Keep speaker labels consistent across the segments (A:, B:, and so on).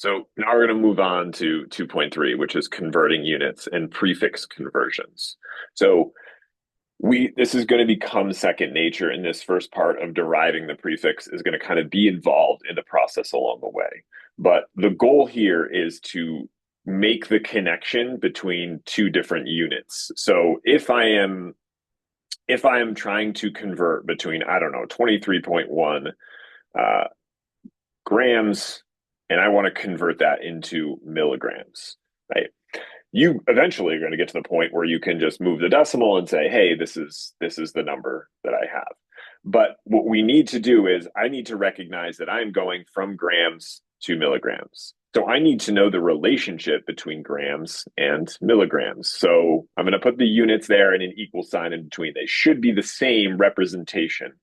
A: So now we're going to move on to 2.3, which is converting units and prefix conversions. So this is going to become second nature, and this first part of deriving the prefix is going to kind of be involved in the process along the way. But the goal here is to make the connection between two different units. So if I am trying to convert between, I don't know, 23.1 uh, grams, and I want to convert that into milligrams, right? You eventually are going to get to the point where you can just move the decimal and say, hey, this is the number that I have. But what we need to do is I need to recognize that I'm going from grams to milligrams. So I need to know the relationship between grams and milligrams. So I'm going to put the units there and an equal sign in between. They should be the same representation.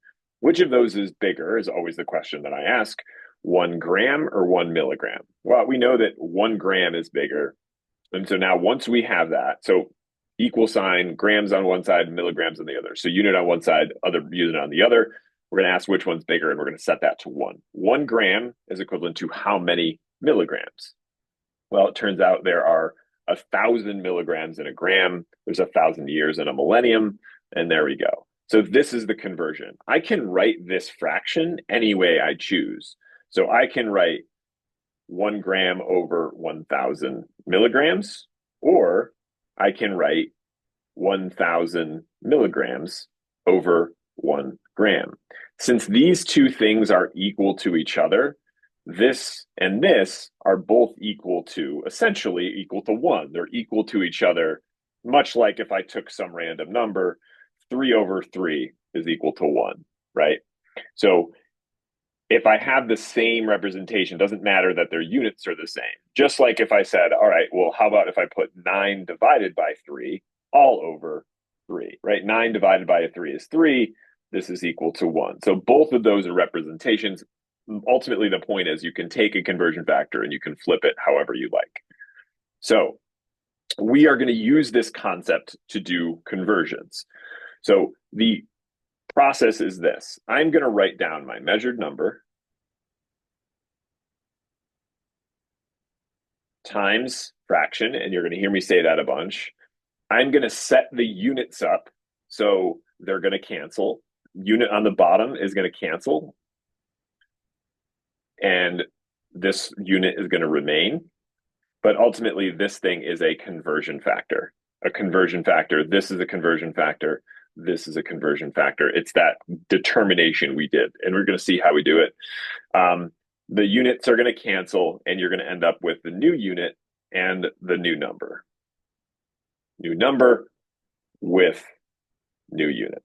A: Which of those is bigger is always the question that I ask. 1 gram or 1 milligram? Well, we know that 1 gram is bigger. And so now once we have that, so equal sign, grams on one side, milligrams on the other. So unit on one side, other unit on the other. We're going to ask which one's bigger, and we're going to set that to 1. 1 gram is equivalent to how many milligrams? Well, it turns out there are 1,000 milligrams in a gram. There's 1,000 years in a millennium, and there we go. So this is the conversion. I can write this fraction any way I choose. So I can write 1 gram over 1,000 milligrams, or I can write 1,000 milligrams over 1 gram. Since these two things are equal to each other, this and this are both essentially equal to 1. They're equal to each other, much like if I took some random number, 3 over 3 is equal to 1, right? So if I have the same representation, it doesn't matter that their units are the same. Just like if I said, all right, well, how about if I put 9 divided by 3 all over 3, right? 9 divided by 3 is 3. This is equal to 1. So both of those are representations. Ultimately, the point is you can take a conversion factor and you can flip it however you like. So we are going to use this concept to do conversions. So the process is this. I'm going to write down my measured number times fraction, and you're going to hear me say that a bunch. I'm going to set the units up so they're going to cancel. Unit on the bottom is going to cancel, and this unit is going to remain. But ultimately, this thing is a conversion factor. A conversion factor. This is a conversion factor. This is a conversion factor. It's that determination we did, and we're going to see how we do it. The units are going to cancel, and you're going to end up with the new unit and the new number. New number with new unit.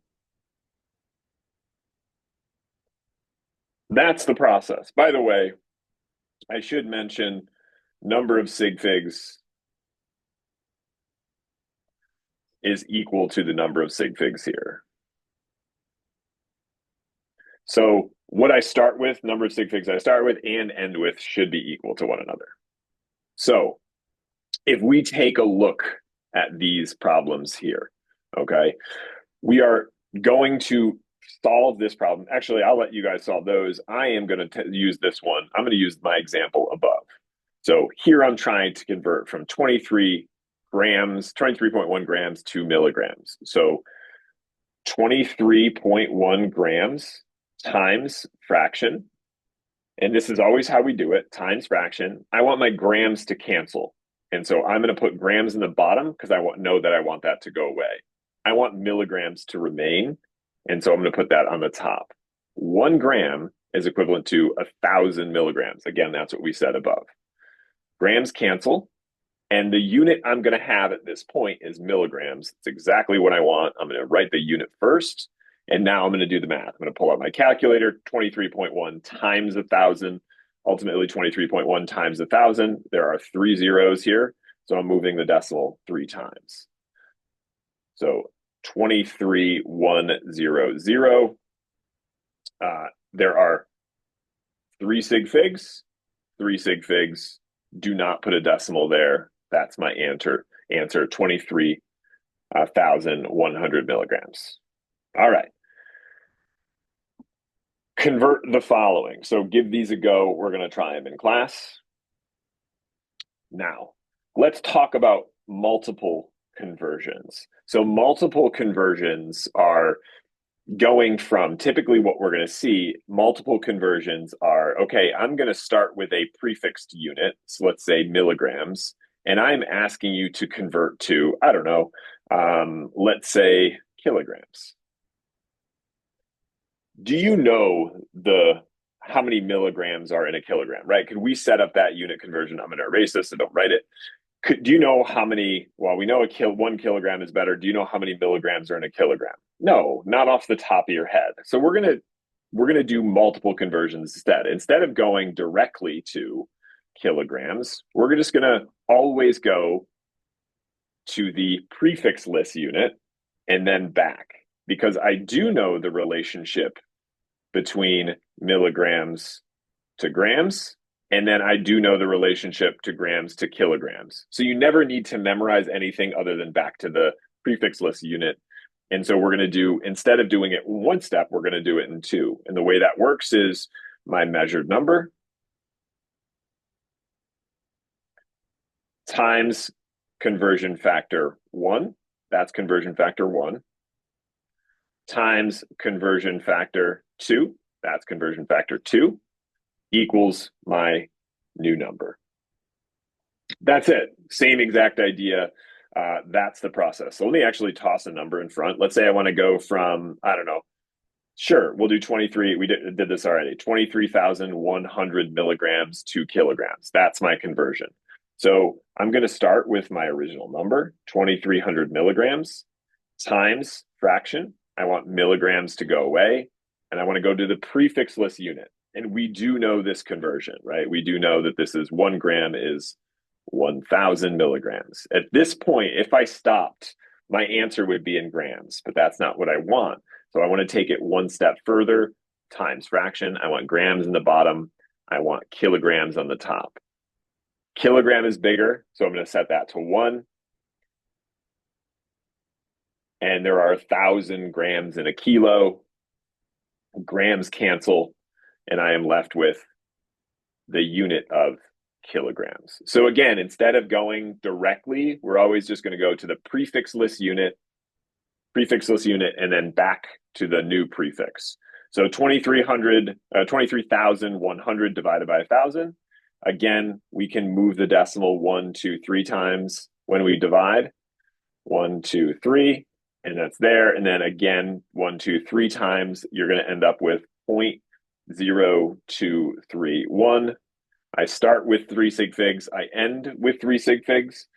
A: That's the process. By the way, I should mention number of sig figs is equal to the number of sig figs here. So what I start with, number of sig figs I start with and end with should be equal to one another. So if we take a look at these problems here, okay, we are going to solve this problem. Actually, I'll let you guys solve those. I am going to use this one. I'm going to use my example above. So here I'm trying to convert from 23.1 grams to milligrams. So 23.1 grams times fraction, and this is always how we do it, times fraction. I want my grams to cancel. And so I'm going to put grams in the bottom because I know that I want that to go away. I want milligrams to remain. And so I'm going to put that on the top. 1 gram is equivalent to 1,000 milligrams. Again, that's what we said above. Grams cancel. And the unit I'm going to have at this point is milligrams. It's exactly what I want. I'm going to write the unit first. And now I'm going to do the math. I'm going to pull out my calculator, 23.1 times 1,000. Ultimately, 23.1 times 1,000. There are 3 zeros here. So I'm moving the decimal 3 times. So 23,100. There are 3 sig figs. 3 sig figs. Do not put a decimal there. That's my answer. 23,100 milligrams. All right. Convert the following. So give these a go. We're going to try them in class. Now, let's talk about multiple conversions. So multiple conversions are going from typically what we're going to see. Multiple conversions are, okay, I'm going to start with a prefixed unit. So let's say milligrams, and I'm asking you to convert to, I don't know, let's say kilograms. Do you know the how many milligrams are in a kilogram, right? Could we set up that unit conversion? I'm going to erase this, so don't write it. Do you know how many? Well, we know 1 kilogram is better. Do you know how many milligrams are in a kilogram? No, not off the top of your head. So we're gonna do multiple conversions instead. Instead of going directly to kilograms, we're just gonna always go to the prefix list unit and then back, because I do know the relationship between milligrams to grams. And then I do know the relationship to grams to kilograms. So you never need to memorize anything other than back to the prefix list unit. And so we're going to do, instead of doing it in one step, we're going to do it in two. And the way that works is my measured number times conversion factor 1. That's conversion factor 1. Times conversion factor 2. That's conversion factor 2. Equals my new number. That's it. Same exact idea. That's the process. So let me actually toss a number in front. Let's say I want to go from, I don't know, sure, we'll do 23. We did this already. 23,100 milligrams to kilograms. That's my conversion. So I'm going to start with my original number, 2,300 milligrams times fraction. I want milligrams to go away, and I want to go to the prefix list unit. And we do know this conversion, right? We do know that this is 1 gram is 1,000 milligrams. At this point, if I stopped, my answer would be in grams, but that's not what I want. So I want to take it one step further, times fraction. I want grams in the bottom. I want kilograms on the top. Kilogram is bigger, so I'm going to set that to 1. And there are 1,000 grams in a kilo. Grams cancel, and I am left with the unit of kilograms. So again, instead of going directly, we're always just going to go to the prefix list unit, and then back to the new prefix. So 23,100 divided by 1,000. Again, we can move the decimal 1, 2, 3 times when we divide. 1, 2, 3, and that's there. And then again, 1, 2, 3 times, you're going to end up with 0.0231. I start with 3 sig figs. I end with 3 sig figs.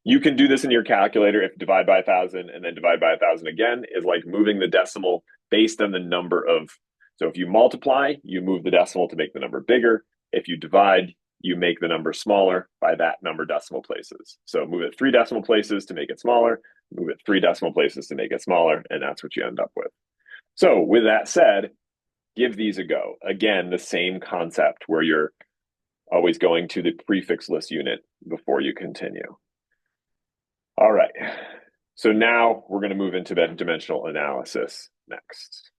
A: You can do this in your calculator. If divide by 1,000 and then divide by 1,000 again is like moving the decimal based on the number of. So if you multiply, you move the decimal to make the number bigger. If you divide, you make the number smaller by that number decimal places. So move it 3 decimal places to make it smaller, move it 3 decimal places to make it smaller, and that's what you end up with. So with that said, give these a go. Again, the same concept where you're always going to the prefix list unit before you continue. All right. So now we're going to move into dimensional analysis next.